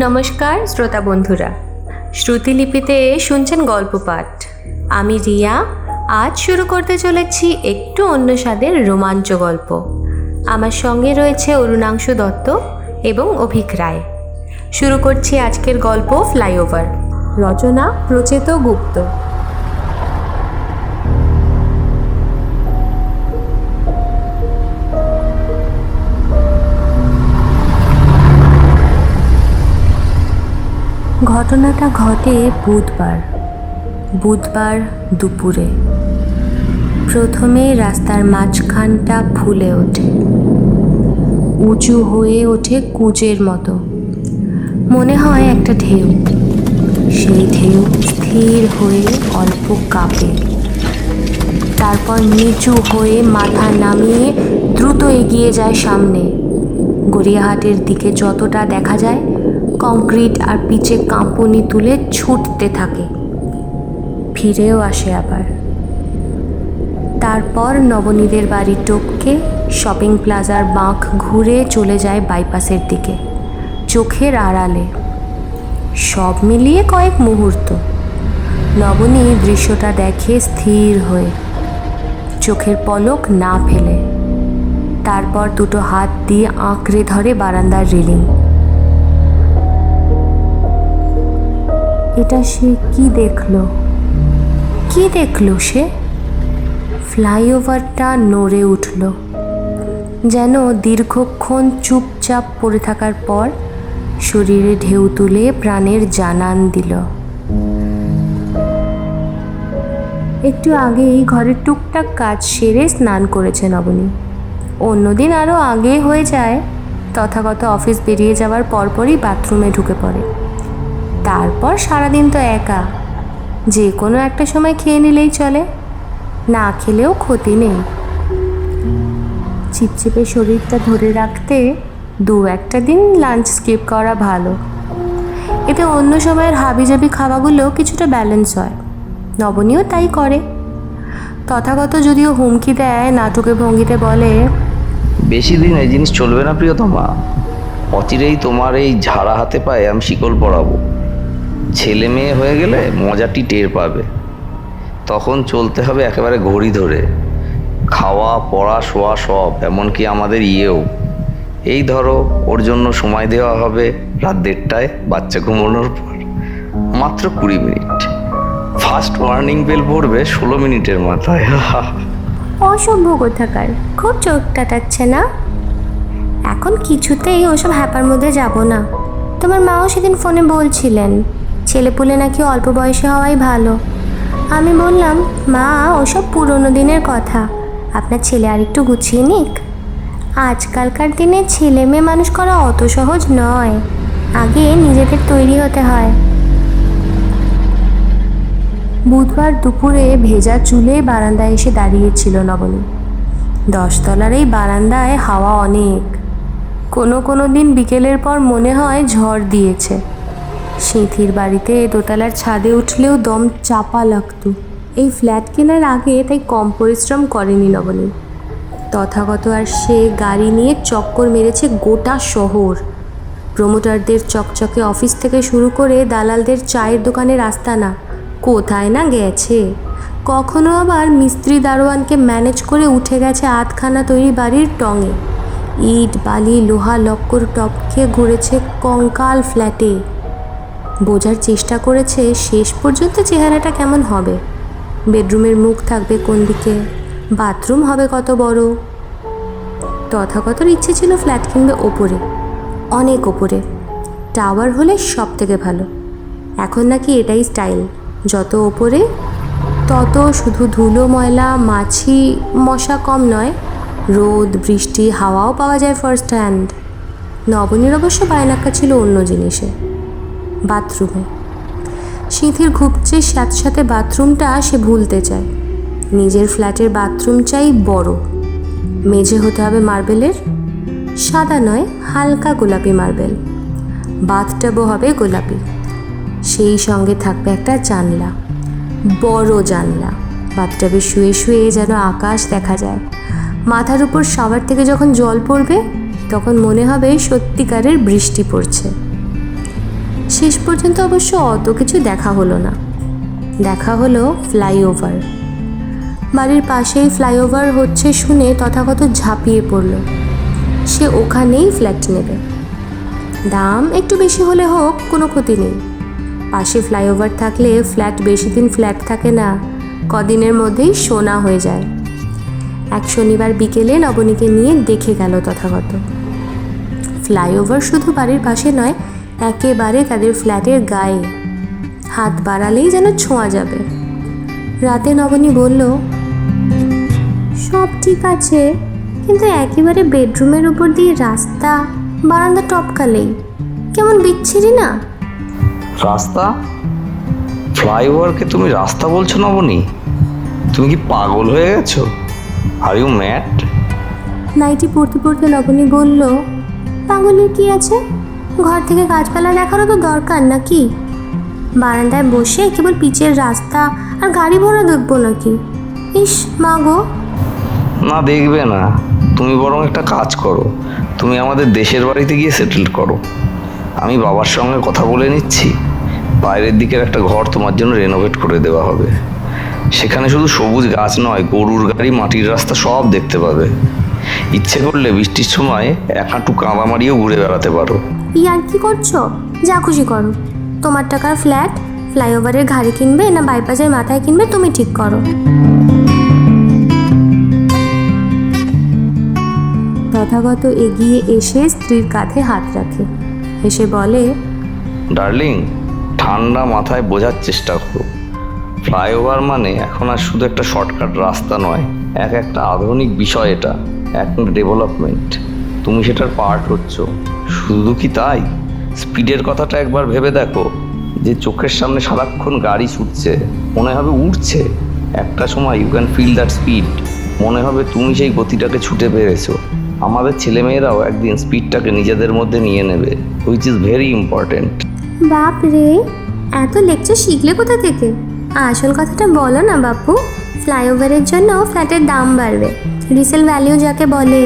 নমস্কার শ্রোতা বন্ধুরা, শ্রুতিলিপিতে শুনছেন গল্প পাঠ। আমি রিয়া। আজ শুরু করতে চলেছি একটু অন্য স্বাদের রোমাঞ্চ গল্প। আমার সঙ্গে রয়েছে অরুণাংশু দত্ত এবং অভিক রায়। শুরু করছি আজকের গল্প ফ্লাইওভার। রচনা প্রচেত গুপ্ত। ঘটনাটা ঘটে বুধবার দুপুরে। প্রথমে রাস্তার মাঝখানটা ফুলে ওঠে, উঁচু হয়ে ওঠে কুঁজের মতো। মনে হয় একটা ঢেউ। সেই ঢেউ স্থির হয়ে অল্প কাঁপে, তারপর নিচু হয়ে মাথা নামিয়ে দ্রুত এগিয়ে যায় সামনে। গড়িয়াহাটের দিকে যতটা দেখা যায়, কংক্রিট আর পিচে কাঁপুনি তুলে ছুটতে থাকে, ফিরেও আসে আবার। তারপর নবনীদের বাড়ি টপকে শপিং প্লাজার বাঁক ঘুরে চলে যায় বাইপাসের দিকে, চোখের আড়ালে। সব মিলিয়ে কয়েক মুহূর্ত। নবনী দৃশ্যটা দেখে স্থির হয়ে, চোখের পলক না ফেলে। তারপর দুটো হাত দিয়ে আঁকড়ে ধরে বারান্দার রেলিং। এটা সে কি দেখলো সে? ফ্লাইওভারটা নড়ে উঠল, যেন দীর্ঘক্ষণ চুপচাপ পড়ে থাকার পর শরীরে ঢেউ তুলে প্রাণের জানান দিল। একটু আগেই ঘরের টুকটাক কাজ সেরে স্নান করেছে নবনী। অন্যদিন আরও আগে হয়ে যায়, তথাগত অফিস বেরিয়ে যাওয়ার পরপরই বাথরুমে ঢুকে পড়ে। তারপর সারাদিন তো একা, যে কোনো একটা সময় খেয়ে নিলেই চলে, না খেলেও ক্ষতি নেই। চিপচিপে শরীরটা ধরে রাখতে একটা দিন লাঞ্চ স্কিপ করা ভালো। এতে অন্য সময়ের হাবিজাবি খাওয়াগুলো কিছুটা ব্যালেন্স হয়। নবনীও তাই করে। তথাগত যদিও হুমকি দেয়, নাটকে ভঙ্গিতে বলে, বেশি দিন এই জিনিস চলবে না প্রিয়তমা। অচিরেই তোমার এই ঝাড়া হাতে পায়ে আমি শিকল পরাবো। ছেলে মেয়ে হয়ে গেলে মজাটি টের পাবে। তখন চলতে হবে একেবারে ঘড়ি ধরে, খাওয়া পড়া শোয়া সব, এমনকি আমাদের ইয়েও। এই ধরো, ওর জন্য সময় দেওয়া হবে রাত 1:30টায়, বাচ্চা ঘুমানোর পর মাত্র 20 মিনিট। ফার্স্ট ওয়ার্নিং বেল পড়বে 16 মিনিটের মাথায়। অসভ্য কোথাকার, খুব চোখ কাটাচ্ছে না? এখন কিছুতেই ওসব হ্যাপার মধ্যে যাব না। তোমার মাও সেদিন ফোনে বলছিলেন ছেলেপুলে নাকি অল্প বয়সে হওয়াই ভালো। আমি বললাম, মা ওসব পুরনো দিনের কথা, আপনার ছেলে আর একটু গুছিয়ে নিক। আজকালকার দিনে ছেলে মেয়ে মানুষ করা অত সহজ নয়, আগে নিজেদের তৈরি হতে হয়। বুধবার দুপুরে ভেজা চুলে বারান্দায় এসে দাঁড়িয়েছিল নবনী। 10 তলার এই বারান্দায় হাওয়া অনেক। কোনো দিন বিকেলের পর মনে হয় ঝড় দিয়েছে। সিঁথির বাড়িতে দোতলার ছাদে উঠলেও দম চাপা লাগতো। এই ফ্ল্যাট কেনার আগে তাই কম পরিশ্রম করেনি নবনী। তথাগত আর সে গাড়ি নিয়ে চক্কর মেরেছে গোটা শহর। প্রমোটারদের চকচকে অফিস থেকে শুরু করে দালালদের চায়ের দোকানের আস্তানা, কোথায় না গেছে। কখনো আবার মিস্ত্রি দারোয়ানকে ম্যানেজ করে উঠে গেছে আধখানা তৈরি বাড়ির টঙে। ইট বালি লোহা লক্কর টপকে ঘুরেছে কঙ্কাল ফ্ল্যাটে। বোঝার চেষ্টা করেছে শেষ পর্যন্ত চেহারাটা কেমন হবে। বেডরুমের মুখ থাকবে কোন দিকে, বাথরুম হবে কত বড়। তথাগতর ইচ্ছে ছিল ফ্ল্যাট কিনবে ওপরে, অনেক ওপরে, টাওয়ার হলে সব থেকে ভালো। এখন নাকি এটাই স্টাইল, যত ওপরে তত শুধু ধুলো ময়লা মাছি মশা কম নয়, রোদ বৃষ্টি হাওয়াও পাওয়া যায় ফার্স্ট হ্যান্ড। নবনীর অবশ্য বায়নাক্কা ছিল অন্য জিনিসে, বাথরুমে। সিঁথির ঘুপচে সাথে বাথরুমটা সে ভুলতে চায়। নিজের ফ্ল্যাটের বাথরুম চাই বড়, মেঝে হতে হবে মার্বেলের, সাদা নয় হালকা গোলাপি মার্বেল। বাথটাবও হবে গোলাপি। সেই সঙ্গে থাকবে একটা জানলা, বড় জানলা। বাথটাবে শুয়ে শুয়ে যেন আকাশ দেখা যায়। মাথার উপর শাওয়ার থেকে যখন জল পড়বে তখন মনে হবে সত্যিকারের বৃষ্টি পড়ছে। শেষ পর্যন্ত অবশ্য অত কিছু দেখা হলো না। দেখা হলো ফ্লাইওভার। বাড়ির পাশেই ফ্লাইওভার হচ্ছে শুনে তথাগত ঝাঁপিয়ে পড়ল। সে ওখানেই ফ্ল্যাট নেবে। দাম একটু বেশি হলে হোক, কোনো ক্ষতি নেই। পাশে ফ্লাইওভার থাকলে ফ্ল্যাট বেশি দিন ফ্ল্যাট থাকে না, কদিনের মধ্যেই সোনা হয়ে যায়। এক শনিবার বিকেলে নবনীকে নিয়ে দেখে গেল তথাগত। ফ্লাইওভার শুধু বাড়ির পাশে নয়, একেবারে তাদের ফ্ল্যাটের গায়ে, হাত বাড়ালেই যেন ছোঁয়া যাবে। রাতে নবনী বলল, সব ঠিক আছে, কিন্তু একেবারে বেডরুমের উপর দিয়ে রাস্তা, বারান্দা টপকালেই কেমন বিচ্ছিরি না? রাস্তা? ফ্লাইওভারকে তুমি রাস্তা বলছো নবনী? তুমি কি পাগল হয়ে গেছো? Are you mad? নাইটি পড়তে পড়তে নবনী বলল, পাগলের কি আছে? ঘর থেকে গাছপালা দেখারও তো দরকার নাকি? বারান্দায় বসে কেবল পিচের রাস্তা আর গাড়ি ঘোড়া দেখবো নাকি? ইস মা গো! না, দেখবে না। তুমি বরং একটা কাজ করো, তুমি আমাদের দেশের বাড়িতে গিয়ে সেটেল করো। আমি বাবার সঙ্গে কথা বলে নিচ্ছি, বাইরের দিকের একটা ঘর তোমার জন্য রেনোভেট করে দেওয়া হবে। সেখানে শুধু সবুজ গাছ নয়, গরুর গাড়ি, মাটির রাস্তা সব দেখতে পাবে। ইচ্ছে করলে বৃষ্টির সময় এক হাঁটু কাঁদা মারিয়েও ঘুরে বেড়াতে পারো। আর কি করছো? যা খুশি করো। তোমার টাকার ফ্ল্যাট ফ্লাইওভারের ঘাড়ে কিনবে না বাইপাসের মাথায় কিনবে, তুমি ঠিক করো। তথাগত এগিয়ে এসে স্ত্রীর কাঁধে হাত রাখে, হেসে বলে, ডার্লিং, ঠান্ডা মাথায় বোঝার চেষ্টা করো। ফ্লাইওভার মানে এখন আর শুধু একটা শর্টকাট রাস্তা নয়, একটা আধুনিক বিষয়। এটা একটা ডেভেলপমেন্ট। তুমি সেটার পার্ট হচ্ছ। শুধু কি তাই, স্পিডের কথাটা একবার ভেবে দেখো। যে চোখের সামনে সারাক্ষণ গাড়ি ছুটছে, মনে হবে উঠছে। একটা সময় you can feel that speed. মনে হবে তুমি সেই গতিটাকে ছুটে পেরেছো। আমাদের ছেলেমেয়েরাও একদিন স্পিডটাকে নিজেদের মধ্যে নিয়ে নেবে, হুইচ ইজ ভেরি ইম্পর্টেন্ট। বাপ রে, এত লেকচার শিখলে কোথা থেকে? আসল কথাটা বলো না বাপু। ফ্লাইওভারের জন্য ফ্ল্যাটের দাম বাড়বে, রিসেল ভ্যালিউ যাকে বলে।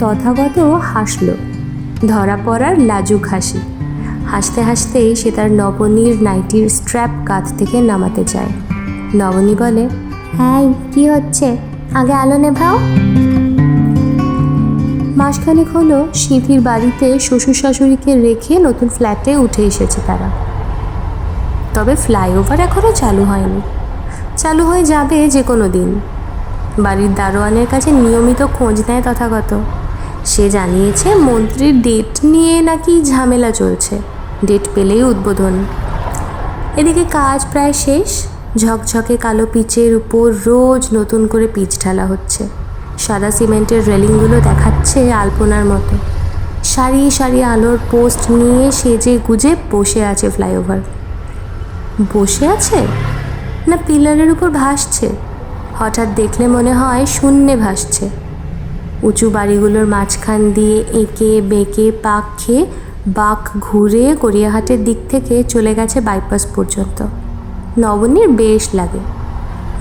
তথাগত হাসল, ধরা পড়ার লাজুক হাসি। হাসতে হাসতেই সে তার নবনীর নাইটির স্ট্র্যাপ কাঁধ থেকে নামাতে চায়। নবনী বলে, হ্যাঁ কি হচ্ছে, আগে আলো নেভাও। মাসখানেক হলো সিঁথির বাড়িতে শ্বশুর শাশুড়িকে রেখে নতুন ফ্ল্যাটে উঠে এসেছে তারা। তবে ফ্লাইওভার এখনও চালু হয়নি। চালু হয়ে যাবে যে কোনো দিন। বাড়ির দারোয়ানের কাছে নিয়মিত খোঁজ নেয় তথাগত। সে জানিয়েছে মন্ত্রীর ডেট নিয়ে নাকি ঝামেলা চলছে, ডেট পেলেই উদ্বোধন। এদিকে কাজ প্রায় শেষ। ঝকঝকে কালো পিচের উপর রোজ নতুন করে পিচ ঢালা হচ্ছে। সাদা সিমেন্টের রেলিংগুলো দেখাচ্ছে আলপনার মতো। সারি সারি আলোর পোস্ট নিয়ে সেজে গুজে বসে আছে ফ্লাইওভার। বসে আছে না পিলারের উপর ভাসছে? হঠাৎ দেখলে মনে হয় শূন্যে ভাসছে। উঁচু বাড়িগুলোর মাঝখান দিয়ে এঁকে বেঁকে পাক খেয়ে বাঁক ঘুরে গড়িয়াহাটের দিক থেকে চলে গেছে বাইপাস পর্যন্ত। নবনীর বেশ লাগে।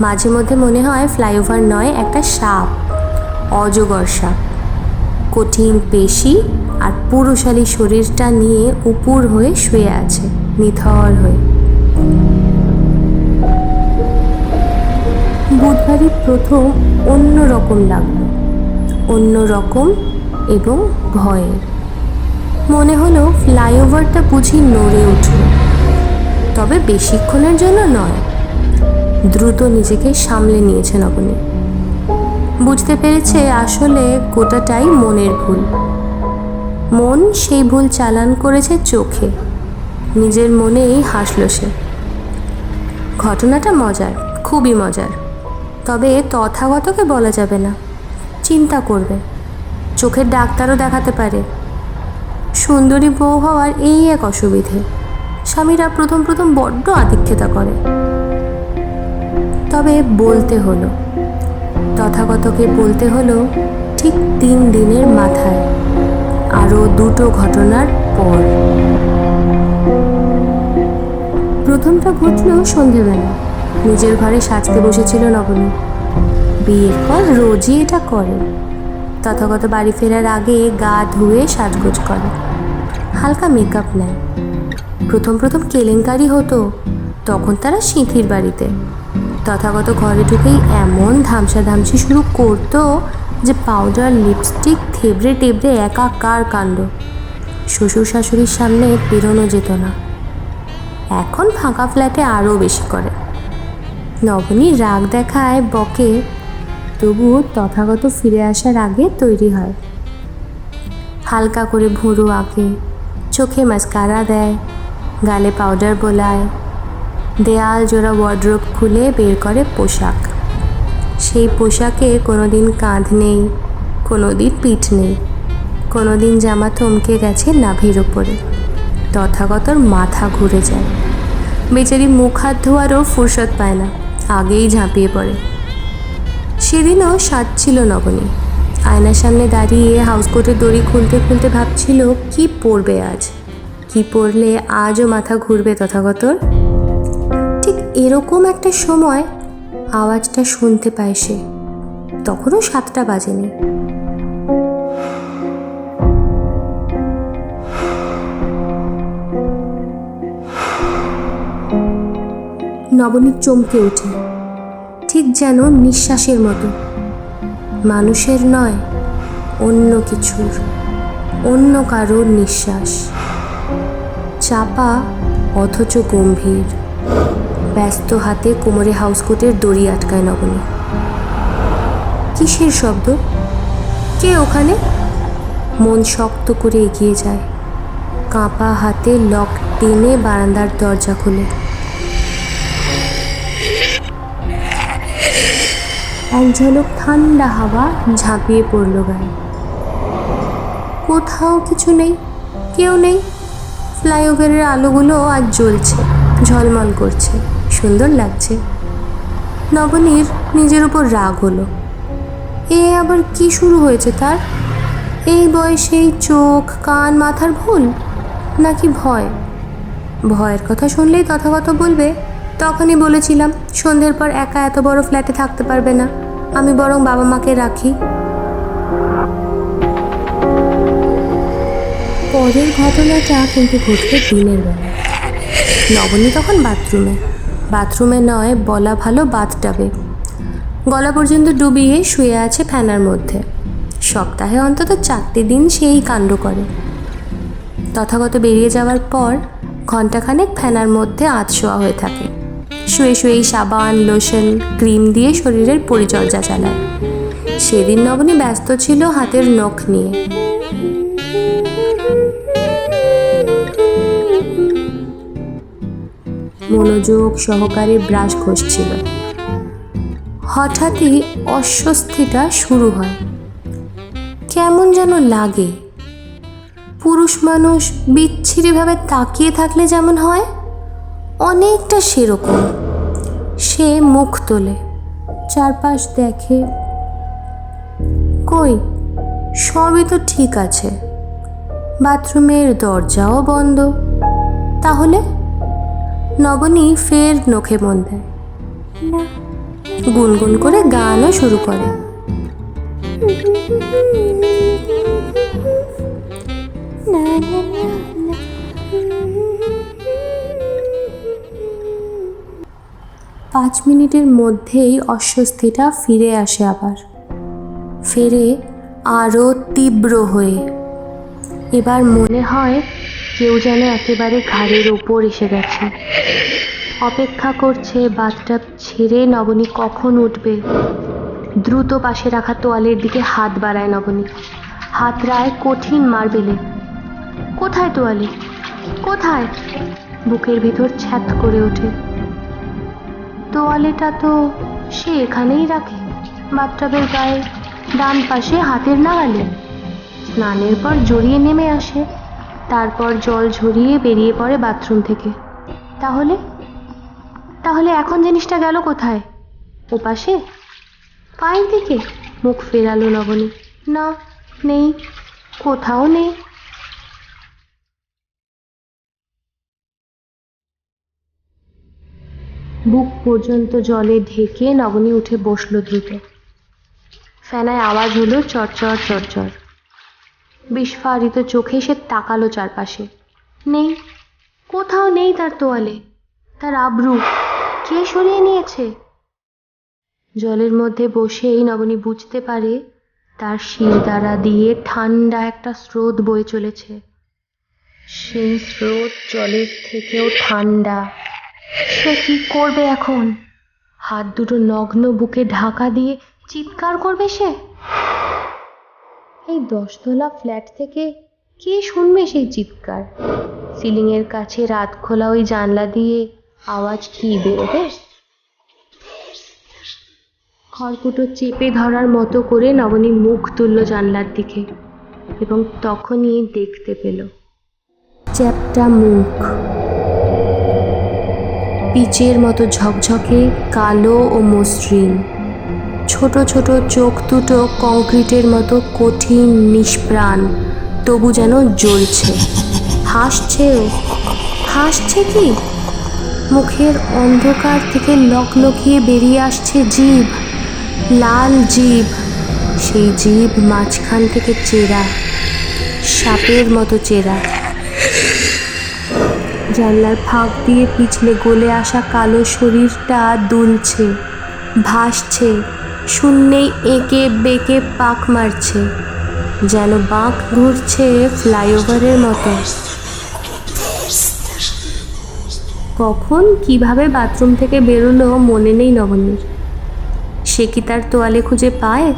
মাঝে মধ্যে মনে হয় ফ্লাইওভার নয়, একটা সাপ, অজগর সাপ। কঠিন পেশি আর পুরুষালী শরীরটা নিয়ে উপুর হয়ে শুয়ে আছে নিথর হয়ে। বুধবারই প্রথম অন্য রকম লাগলো, অন্য রকম এবং ভয়ের। মনে হলো ফ্লাইওভারটা বুঝি নড়ে উঠল, তবে বেশিক্ষণের জন্য নয়। দ্রুত নিজেকে সামলে নিয়েছে নবনী। বুঝতে পেরেছে আসলে গোটাটাই মনের ভুল। মন সেই ভুল চালান করেছে চোখে। নিজের মনেই হাসল সে। ঘটনাটা মজার, খুবই মজার। তবে তথাগতকে বলা যাবে না, চিন্তা করবে। চোখের ডাক্তারও দেখাতে পারে। সুন্দরী বউ হওয়ার এই এক অসুবিধে, স্বামীরা প্রথম প্রথম বড্ড আদিক্ষেতা করে। তবে বলতে হলো, তথাগতকে বলতে হলো ঠিক 3 দিনের মাথায়, আরও 2টো ঘটনার পর। প্রথমটা ঘটল সন্ধেবেলা। নিজের ঘরে সাজতে বসেছিল নবনী। বিয়ের পর রোজই এটা করে। তথাগত বাড়ি ফেরার আগে গা ধুয়ে সাজগোজ করে। হালকা মেকআপ নেয়। প্রথম প্রথম কেলেঙ্কারি হতো, তখন তারা সিঁথির বাড়িতে। তথাগত ঘরে ঢুকেই এমন ধামসাধামসি শুরু করতো যে পাউডার লিপস্টিক থেবড়ে টেবড়ে একাকার কাণ্ড। শ্বশুর শাশুড়ির সামনে বেরোনো যেত না। এখন ফাঁকা ফ্ল্যাটে আরও বেশি করে। নবনী রাগ দেখায়, বকে, তবু তথাগত ফিরে আসার আগে তৈরি হয়। হালকা করে ভুরু আঁকে, চোখে মাস্কারা দেয়, গালে পাউডার বোলায়, দেয়াল জোড়া ওয়ার্ড্রোব খুলে বের করে পোশাক। সেই পোশাকে কোনোদিন কাঁধ নেই, কোনোদিন পিঠ নেই, কোনোদিন জামা থমকে গেছে নাভির ওপরে। তথাগতর মাথা ঘুরে যায়। বেচারি মুখ হাত ধোয়ারও ফুরসত পায় না, আগেই ঝাঁপিয়ে পড়ে। সেদিনও সাজছিল নবনী। আয়নার সামনে দাঁড়িয়ে হাউসকোটের দড়ি খুলতে খুলতে ভাবছিল কি পরবে আজ, কি পরলে আজও মাথা ঘুরবে তথাগতর। ঠিক এরকম একটা সময় আওয়াজটা শুনতে পায় সে। তখনও 7টা বাজেনি। নবনী চমকে ওঠে, ঠিক যেন নিঃশ্বাসের মতো। মানুষের নয়, অন্য কিছুর, অন্য কারোর নিঃশ্বাস। চাপা অথচ গম্ভীর। ব্যস্ত হাতে কোমরে হাউসকোটের দড়ি আটকায় নবনী। কিসের শব্দ? কে ওখানে? মন শক্ত করে এগিয়ে যায়। কাঁপা হাতে লক টেনে বারান্দার দরজা খোলে। এক ঝলক ঠান্ডা হাওয়া ঝাঁপিয়ে পড়ল গায়ে। কোথাও কিছু নেই, কেউ নেই। ফ্লাইওভারের আলোগুলো আজ জ্বলছে, ঝলমল করছে, সুন্দর লাগছে। নবনীর নিজের উপর রাগ হলো। এ আবার কি শুরু হয়েছে তার? এই বয়সেই চোখ কান মাথার ভুল, নাকি ভয়? ভয়ের কথা শুনলেই তথাগত বলবে, তখনই বলেছিলাম সন্ধ্যের পর একা এত বড় ফ্ল্যাটে থাকতে পারবে না, আমি বরং বাবা মাকে রাখি। পরের ঘটনাটা কিন্তু ঘটবে দিনের বেলা। নবনী তখন বাথরুমে নয়, বলা ভালো বাথটাবে। গলা পর্যন্ত ডুবিয়ে শুয়ে আছে ফ্যানার মধ্যে। সপ্তাহে অন্তত 4টে দিন সেই কাণ্ড করে। তথাগত বেরিয়ে যাওয়ার পর ঘণ্টাখানেক ফ্যানার মধ্যে আধশোয়া হয়ে থাকে। শুয়ে শুয়েই সাবান লোশন ক্রিম দিয়ে শরীরের পরিচর্যা চালায়। সেদিন নবনী ব্যস্ত ছিল হাতের নখ নিয়ে। মনোযোগ সহকারে ব্রাশ ঘষছিল। হঠাৎই অস্বস্তিটা শুরু হয়। কেমন যেন লাগে। পুরুষ মানুষ বিচ্ছিরিভাবে তাকিয়ে থাকলে যেমন হয়, অনেকটা সেরকম। সে মুখ তোলে, চারপাশ দেখে। কই, সবই তো ঠিক আছে। বাথরুমের দরজাও বন্ধ। তাহলে নবনী ফের নখে মন দেয়। গুনগুন করে গানও শুরু করে। 5 মিনিটের মধ্যেই অস্বস্তিটা ফিরে আসে আবার। ফেরে আরও তীব্র হয়ে। এবার মনে হয় কেউ যেন একেবারে ঘাড়ের ওপর এসে গেছে। অপেক্ষা করছে বাথটাব ছেড়ে নবনী কখন উঠবে। দ্রুত পাশে রাখা তোয়ালের দিকে হাত বাড়ায় নবনী। হাত রায় কঠিন মার্বেলে। কোথায় তোয়ালে? কোথায়? বুকের ভিতর ছ্যাঁত করে ওঠে। তোয়ালেটা তো সে এখানেই রাখে, বাথটাবের গায়ে, ডান পাশে হাতের নাগালে। স্নানের পর জড়িয়ে নেমে আসে, তারপর জল ঝরিয়ে বেরিয়ে পড়ে বাথরুম থেকে। তাহলে তাহলে এখন জিনিসটা গেল কোথায়? ওপাশে পায়ের দিকে? মুখ ফেরালো নবনী। না, নেই, কোথাও নেই। বুক পর্যন্ত জলে ঢেকে নবনী উঠে বসল দ্রুত। ফ্যানায় আওয়াজ হলো চরচর চরচর। বিস্ফারিত চোখে সে তাকালো চারপাশে। নেই, কোথাও নেই তার তোয়ালে, তার আবরু। কে সরিয়ে নিয়েছে? জলের মধ্যে বসেই নবনী বুঝতে পারে তার শিরদাঁড়া দিয়ে ঠান্ডা একটা স্রোত বয়ে চলেছে। সেই স্রোত জলের থেকেও ঠান্ডা। সে কি করবে এখন? হাত দুটো নগ্ন বুকে ঢাকা দিয়ে চিৎকার করবে সে? এই 10তলা ফ্ল্যাট থেকে কে শুনবে সেই চিৎকার? সিলিংয়ের কাছে রাত খোলা ওই জানলা দিয়ে আওয়াজ কি বেরোবে? খড়কুটো চেপে ধরার মতো করে নবনী মুখ তুলল জানলার দিকে, এবং তখনই দেখতে পেল চ্যাপ্টা মুখ, পিচের মতো ঝকঝকে কালো ও মসৃণ। ছোট ছোট চোখ দুটো কংক্রিটের মতো কঠিন, নিষ্প্রাণ, তবু যেন জ্বলছে। হাসছেও। হাসছে কি? মুখের অন্ধকার থেকে লকলকিয়ে বেরিয়ে আসছে জিভ, লাল জিভ। সেই জিভ মাঝখান থেকে চেরা, সাপের মতো চেরা। জানলার ফাঁক দিয়ে পিছলে গলে আসা কালো শরীরটা দুলছে, ভাসছে, শূন্যেই এঁকে বেঁকে পাক মারছে, যেন বাঁক ঘুরছে ফ্লাইওভারের মতো। কখন কিভাবে বাথরুম থেকে বেরোলো মনে নেই নবনীর। সে কি তার তোয়ালে খুঁজে পায়,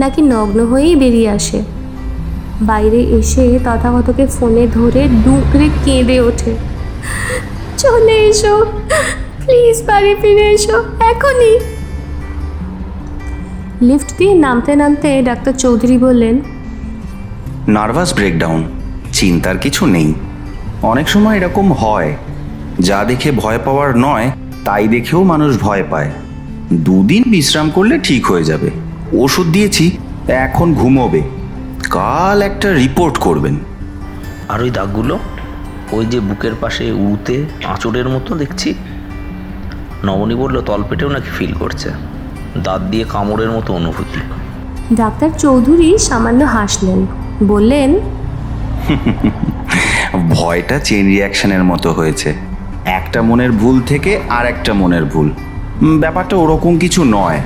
নাকি নগ্ন হয়েই বেরিয়ে আসে? বাইরে এসে তথাগতকে ফোনে ধরে ডুকরে কেঁদে ওঠে, চলে এসো প্লিজ, বাড়ি ফিরে এসো এখনই। লিফট দিয়ে নামতে নামতে ডাক্তার চৌধুরী বললেন, নার্ভাস ব্রেকডাউন, চিন্তার কিছু নেই। অনেক সময় এরকম হয়, যা দেখে ভয় পাওয়ার নয় তাই দেখেও মানুষ ভয় পায়। 2 দিন বিশ্রাম করলে ঠিক হয়ে যাবে। ওষুধ দিয়েছি, এখন ঘুমোবে। কাল একটা রিপোর্ট করবেন। আর ওই দাগগুলো, ওই যে বুকের পাশে উড়ুতে আঁচড়ের মতো দেখছি। নবনী বলল তলপেটেও নাকি ফিল করছে, দাঁত দিয়ে কামড়ের মতো অনুভূতি। ডাক্তার চৌধুরী সামান্য হাসলেন, বললেন, ভয়টা চেন রিয়াকশনের মতো হয়েছে। একটা মনের ভুল থেকে আর একটা মনের ভুল। ব্যাপারটা ওরকম কিছু নয়।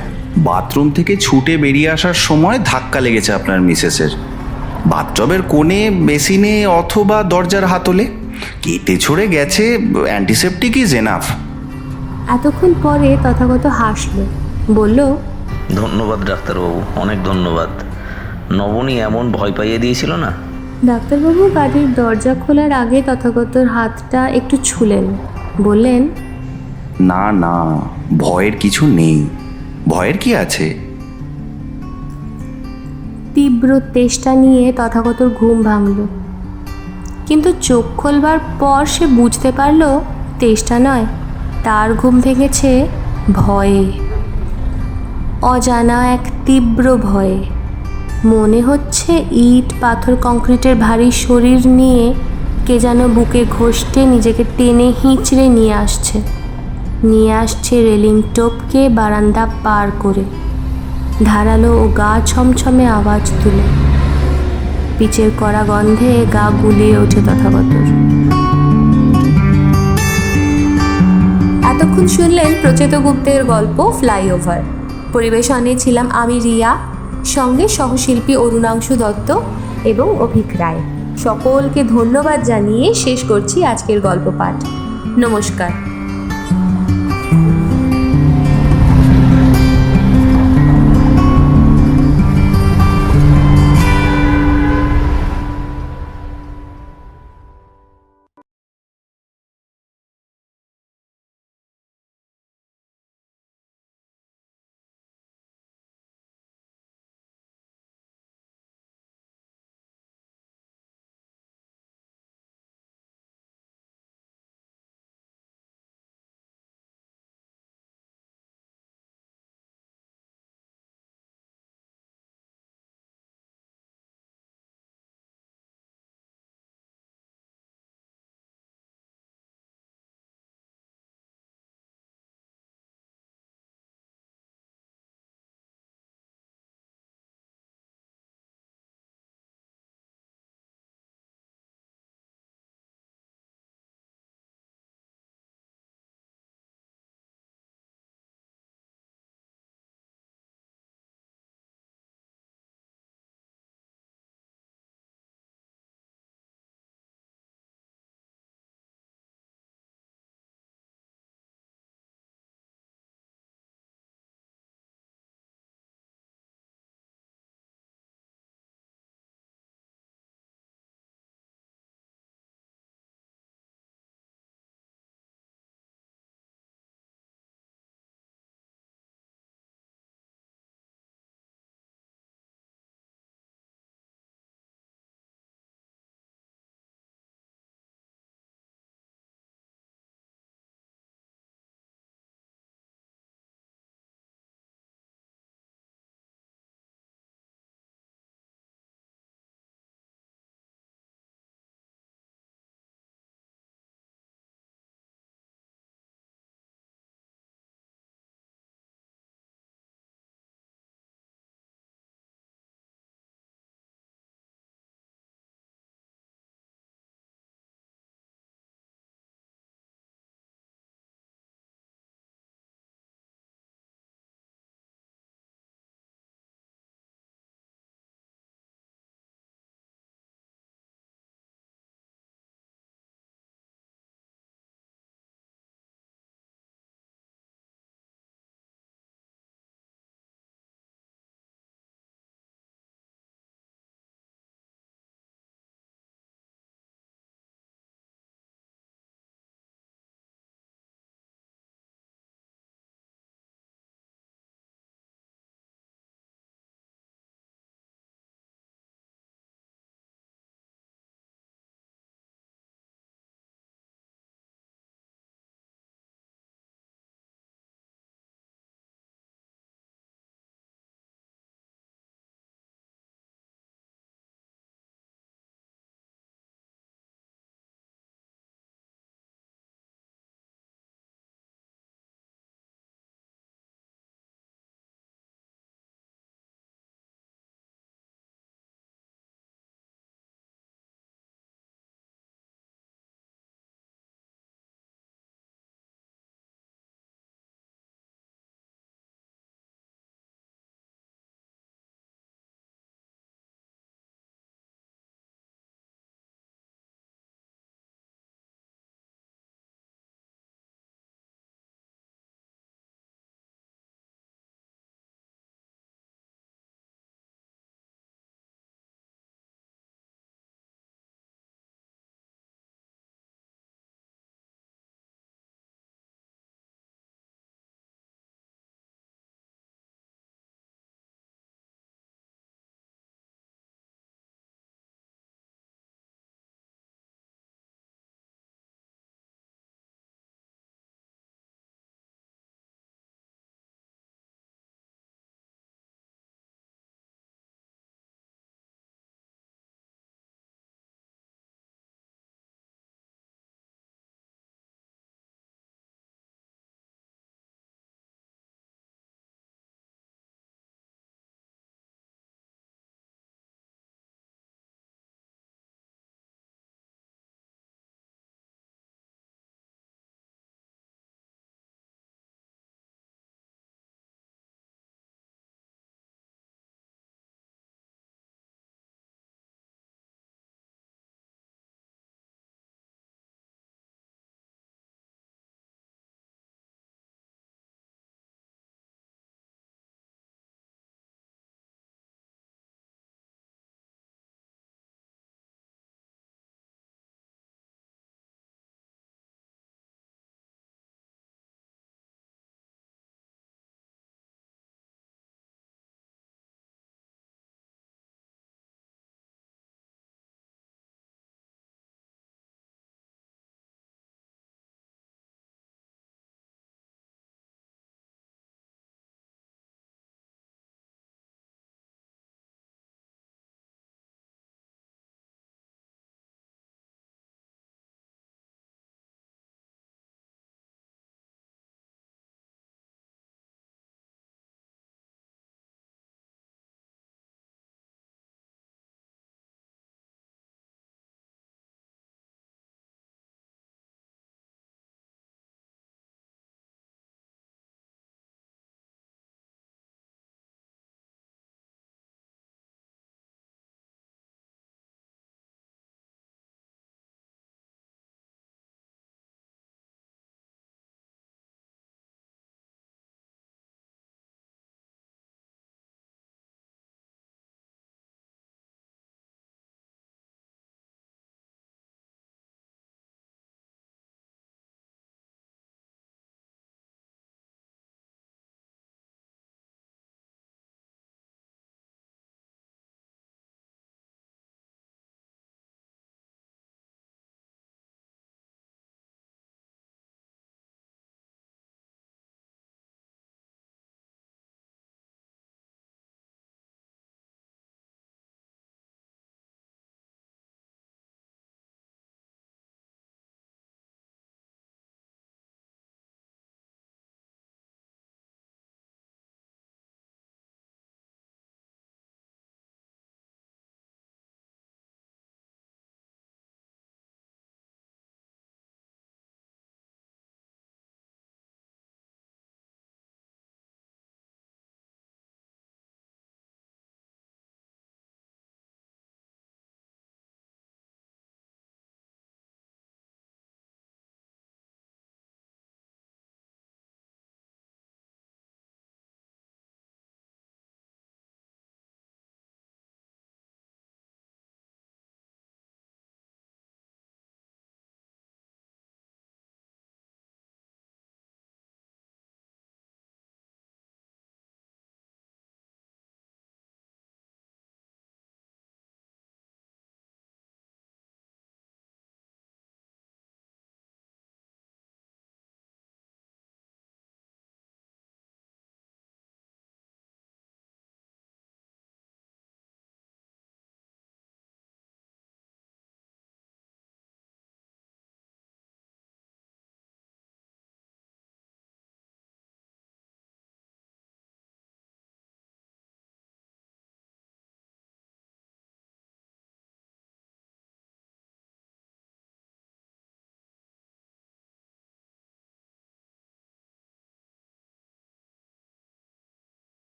বাথরুম থেকে ছুটে বেরিয়ে আসার সময় ধাক্কা লেগেছে আপনার মিসেসের। বাথটবের কোণে, বেসিনে অথবা দরজার হাতলে। কেটে ছড়ে গেছে, অ্যান্টিসেপটিক ইজ এনাফ। এতক্ষণ পরে তথাগত হাসলো, বলল, ধন্যবাদ ডাক্তারবাবু, অনেক ধন্যবাদ। নবনী এমন ভয় পাইয়ে দিয়েছিল না। ডাক্তারবাবু গাড়ির দরজা খোলার আগে তথাগতর হাতটা একটু ছুলেন, বললেন, না না, ভয়ের কিছু নেই। ভয়ের কি আছে? তীব্র তেষ্টা নিয়ে তথাগতর ঘুম ভাঙল, কিন্তু চোখ খোলবার পর সে বুঝতে পারল তেষ্টা নয়, তার ঘুম ভেঙেছে ভয়ে। অজানা এক তীব্র ভয়ে। মনে হচ্ছে ইট, পাথর, কংক্রিটের ভারী শরীর নিয়ে কে যেন বুকে ঘষটে নিজেকে টেনে হিঁচড়ে নিয়ে আসছে রেলিং টপকে বারান্দা পার করে, ধারালো ও গা ছমছমে আওয়াজ তুলে। পিচের কড়া গন্ধে গা গুলিয়ে ওঠে তথাগতর। এতক্ষণ শুনলেন প্রচেত গুপ্তের গল্প ফ্লাইওভার। পরিবেশনে ছিলাম আমি রিয়া, সঙ্গে সহশিল্পী অরুণাংশু দত্ত এবং অভিক রায়। সকলকে ধন্যবাদ জানিয়ে শেষ করছি আজকের গল্প পাঠ। নমস্কার।